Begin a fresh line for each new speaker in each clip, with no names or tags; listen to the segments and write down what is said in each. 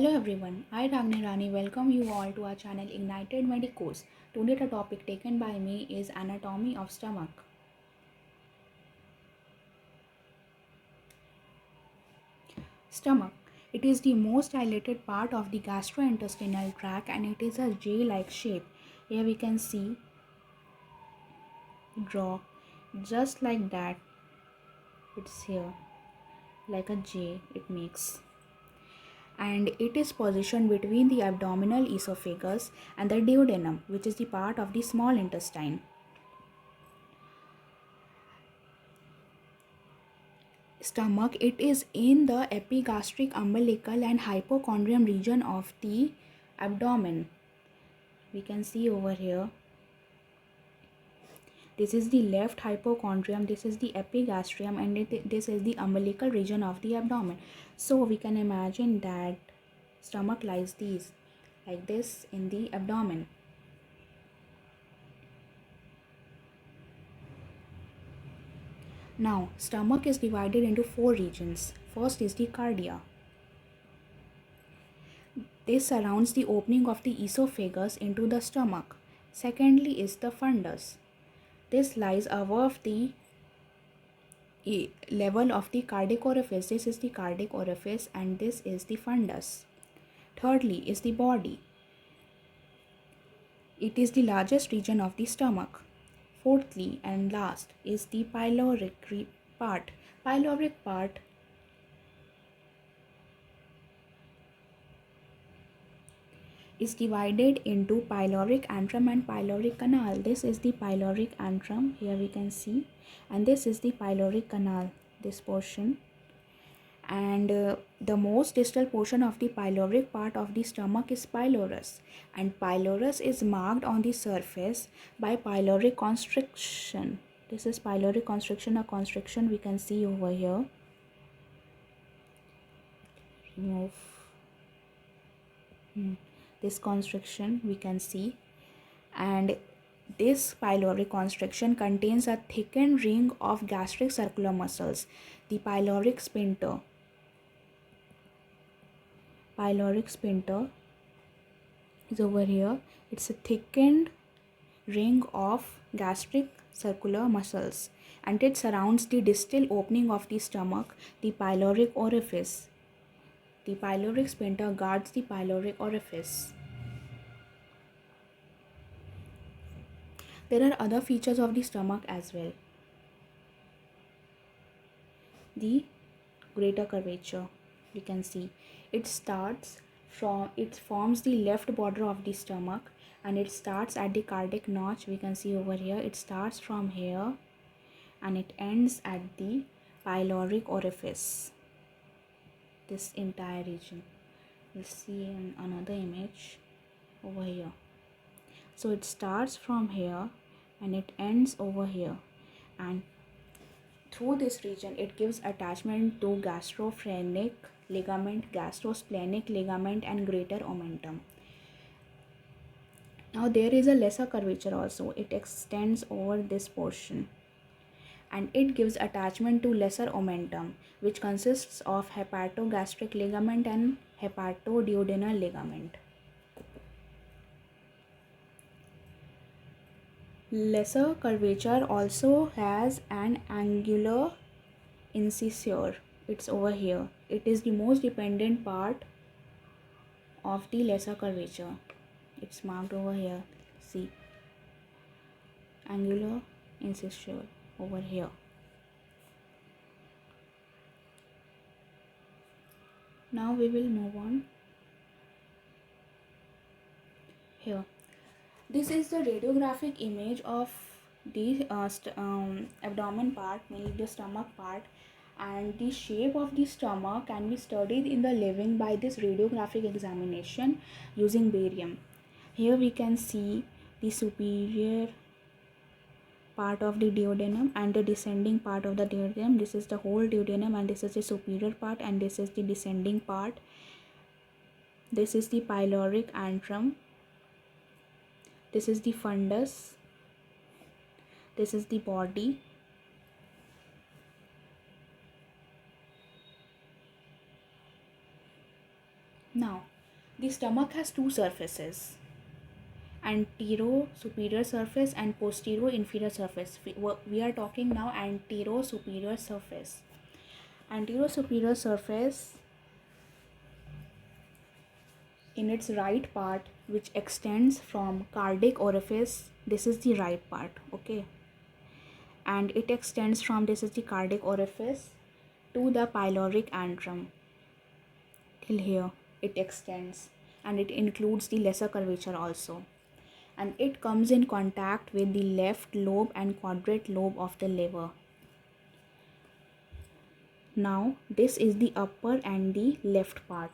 Hello everyone, I Ragni Rani welcome you all to our channel Ignited Medicos. Today the topic taken by me is anatomy of stomach. Stomach. It is the most dilated part of the gastrointestinal tract and it is a J-like shape. Here we can see, draw, just like that. It's here, like a J it makes. And it is positioned between the abdominal esophagus and the duodenum, which is the part of the small intestine. Stomach, it is in the epigastric, umbilical and hypochondrium region of the abdomen. We can see over here, this is the left hypochondrium, this is the epigastrium, and this is the umbilical region of the abdomen. So we can imagine that stomach lies like this in the abdomen. Now stomach is divided into four regions. First is the cardia. This surrounds the opening of the esophagus into the stomach. Secondly is the fundus. This lies above the level of the cardiac orifice. This is the cardiac orifice and this is the fundus. Thirdly is the body. It is the largest region of the stomach. Fourthly and last is the pyloric part. Pyloric part is divided into pyloric antrum and pyloric canal. This is the pyloric antrum, here we can see, and this is the pyloric canal, this portion. And the most distal portion of the pyloric part of the stomach is pylorus, and pylorus is marked on the surface by pyloric constriction. This is pyloric constriction, a constriction we can see over here. Remove this constriction we can see, and this pyloric constriction contains a thickened ring of gastric circular muscles, the pyloric sphincter. Pyloric sphincter is over here. It's a thickened ring of gastric circular muscles and it surrounds the distal opening of the stomach, the pyloric orifice. The pyloric sphincter guards the pyloric orifice. There are other features of the stomach as well. The greater curvature, we can see. It forms the left border of the stomach and it starts at the cardiac notch. We can see over here. It starts from here and it ends at the pyloric orifice. This entire region. We'll see in another image over here. So it starts from here and it ends over here, and through this region it gives attachment to gastrophrenic ligament, gastrosplenic ligament and greater omentum. Now there is a lesser curvature also. It extends over this portion and it gives attachment to lesser omentum, which consists of hepatogastric ligament and hepatoduodenal ligament. Lesser curvature also has an angular incisure. It's over here. It is the most dependent part of the lesser curvature. It's marked over here. See, angular incisure over here. Now we will move on here. This is the radiographic image of the abdomen part, mainly the stomach part, and the shape of the stomach can be studied in the living by this radiographic examination using barium. Here we can see the superior part of the duodenum and the descending part of the duodenum. This is the whole duodenum and this is the superior part and this is the descending part. This is the pyloric antrum. This is the fundus. This is the body. Now The stomach has two surfaces, antero superior surface and posterior inferior surface. We are talking now antero superior surface. Antero superior surface in its right part, which extends from cardiac orifice, this is the right part, okay, and it extends from, this is the cardiac orifice, to the pyloric antrum. Till here it extends, and it includes the lesser curvature also, and it comes in contact with the left lobe and quadrate lobe of the liver. Now this is the upper and the left part,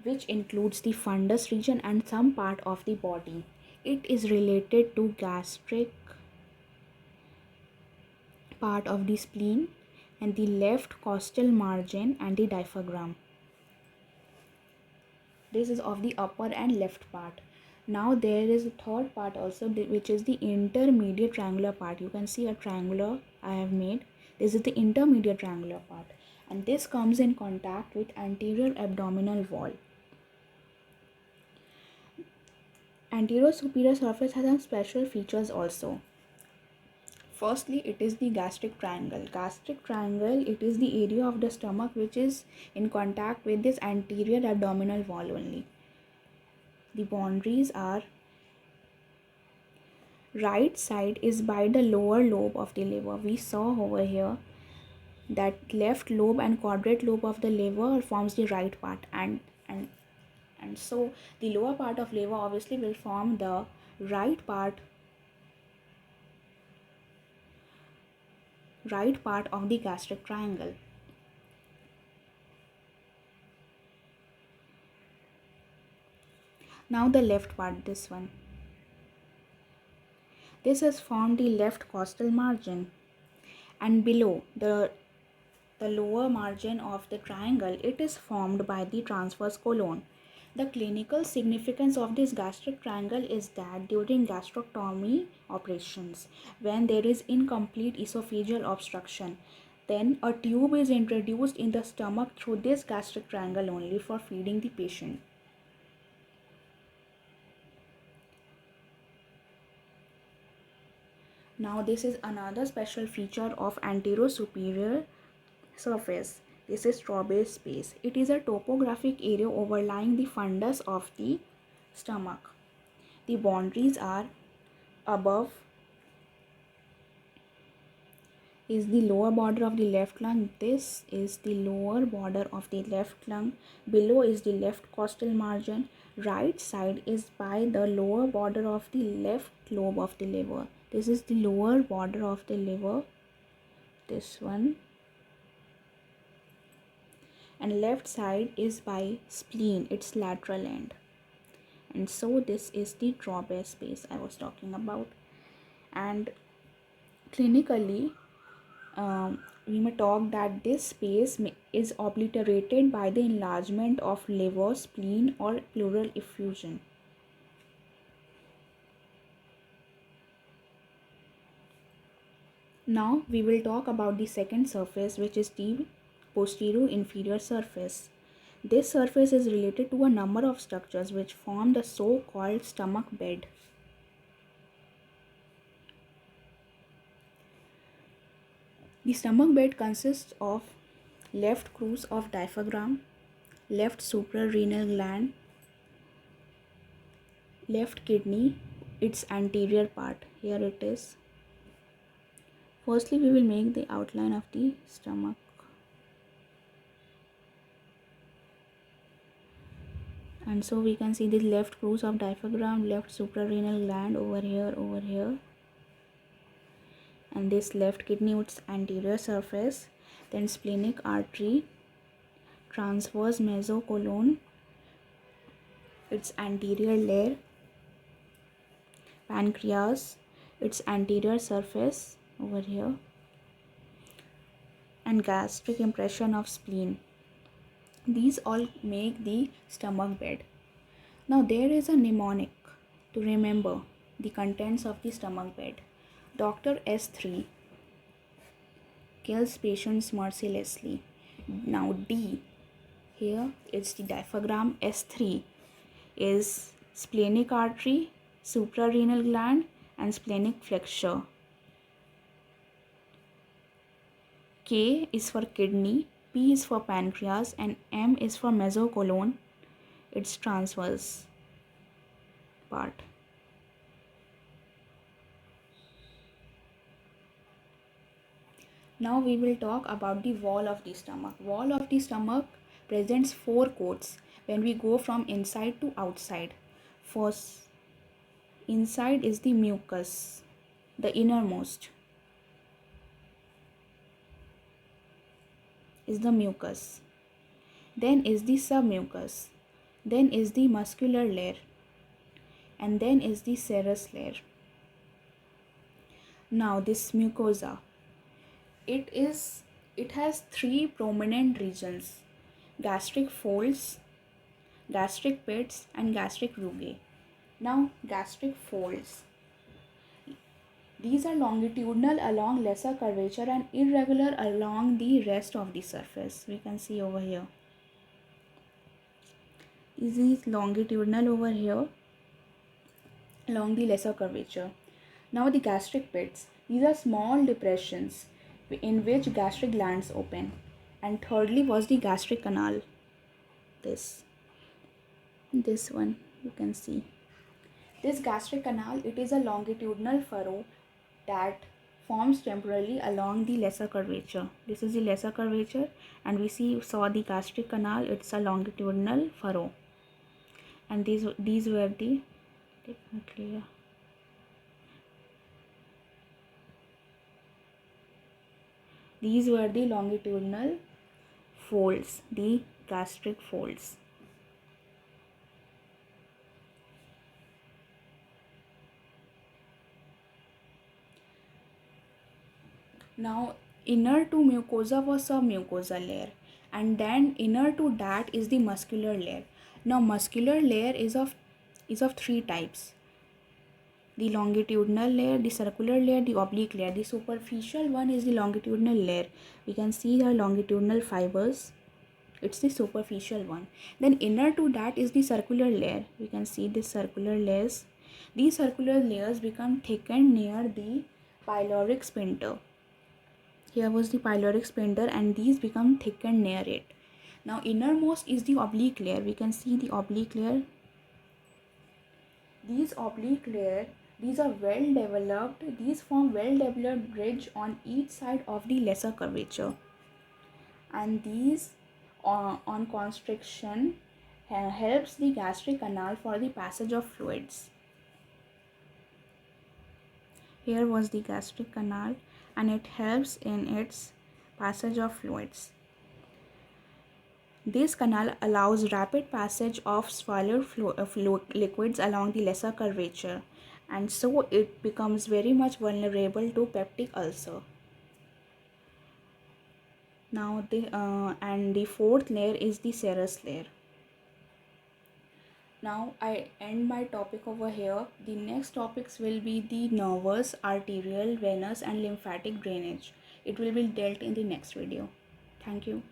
which includes the fundus region and some part of the body. It is related to gastric part of the spleen and the left costal margin and the diaphragm. This is of the upper and left part. Now there is a third part also, which is the intermediate triangular part. You can see a triangular I have made. This is the intermediate triangular part, and this comes in contact with anterior abdominal wall. Anterior superior surface has some special features also. Firstly, it is the gastric triangle. Gastric triangle, it is the area of the stomach which is in contact with this anterior abdominal wall only. The boundaries are, right side is by the lower lobe of the liver. We saw over here that left lobe and quadrate lobe of the liver forms the right part, and so the lower part of liver obviously will form the right part of the gastric triangle. Now the left part, this one. This has formed the left costal margin, and below the lower margin of the triangle, it is formed by the transverse colon. The clinical significance of this gastric triangle is that during gastrectomy operations, when there is incomplete esophageal obstruction, then a tube is introduced in the stomach through this gastric triangle only for feeding the patient. Now this is another special feature of anterosuperior surface. This is Strawberry space. It is a topographic area overlying the fundus of the stomach. The boundaries are, above is the lower border of the left lung. This is the lower border of the left lung. Below is the left costal margin. Right side is by the lower border of the left lobe of the liver. This is the lower border of the liver, this one, and left side is by spleen, its lateral end. And so this is the Strawberry space I was talking about. And clinically, we may talk that this space is obliterated by the enlargement of liver, spleen, or pleural effusion. Now we will talk about the second surface, which is the posterior inferior surface. This surface is related to a number of structures which form the so-called stomach bed. The stomach bed consists of left crus of diaphragm, left suprarenal gland, left kidney, its anterior part. Here it is. Firstly, we will make the outline of the stomach. And so we can see the left crus of diaphragm, left suprarenal gland over here, and this left kidney, its anterior surface, then splenic artery, transverse mesocolon, its anterior layer, pancreas, its anterior surface over here, and gastric impression of spleen. These all make the stomach bed. Now there is a mnemonic to remember the contents of the stomach bed. Dr. S3 kills patients mercilessly. Now D, here it's the diaphragm. S3 is splenic artery, suprarenal gland, and splenic flexure. K is for kidney, P is for pancreas, and M is for mesocolon. Its transverse part. Now we will talk about the wall of the stomach. Wall of the stomach presents four coats when we go from inside to outside. First, inside is the mucus, the innermost is the mucus. Then is the submucus. Then is the muscular layer. And then is the serous layer. Now this mucosa, it has three prominent regions: gastric folds, gastric pits, and gastric rugae. Now gastric folds, these are longitudinal along lesser curvature and irregular along the rest of the surface. We can see over here. This is longitudinal over here along the lesser curvature. Now the gastric pits, these are small depressions in which gastric glands open. And thirdly was the gastric canal. This one you can see. This gastric canal, it is a longitudinal furrow that forms temporarily along the lesser curvature. This is the lesser curvature, and we saw the gastric canal. It's a longitudinal furrow, and these were the, let me clear. These were the longitudinal folds, the gastric folds. Now inner to mucosa was submucosal layer, and then inner to that is the muscular layer. Now muscular layer is of three types: the longitudinal layer, the circular layer, the oblique layer. The superficial one is the longitudinal layer. We can see the longitudinal fibers. It's the superficial one. Then inner to that is the circular layer. We can see the circular layers. These circular layers become thickened near the pyloric sphincter. Here was the pyloric sphincter, and these become thickened near it. Now innermost is the oblique layer. We can see the oblique layer. These oblique layer, these are well developed. These form well developed ridge on each side of the lesser curvature, and these on constriction helps the gastric canal for the passage of fluids. Here was the gastric canal, and it helps in its passage of fluids. This canal allows rapid passage of swallowed liquids along the lesser curvature, and so it becomes very much vulnerable to peptic ulcer. Now the fourth layer is the serous layer. Now I end my topic over here. The next topics will be the nervous, arterial, venous, and lymphatic drainage. It will be dealt in the next video. Thank you.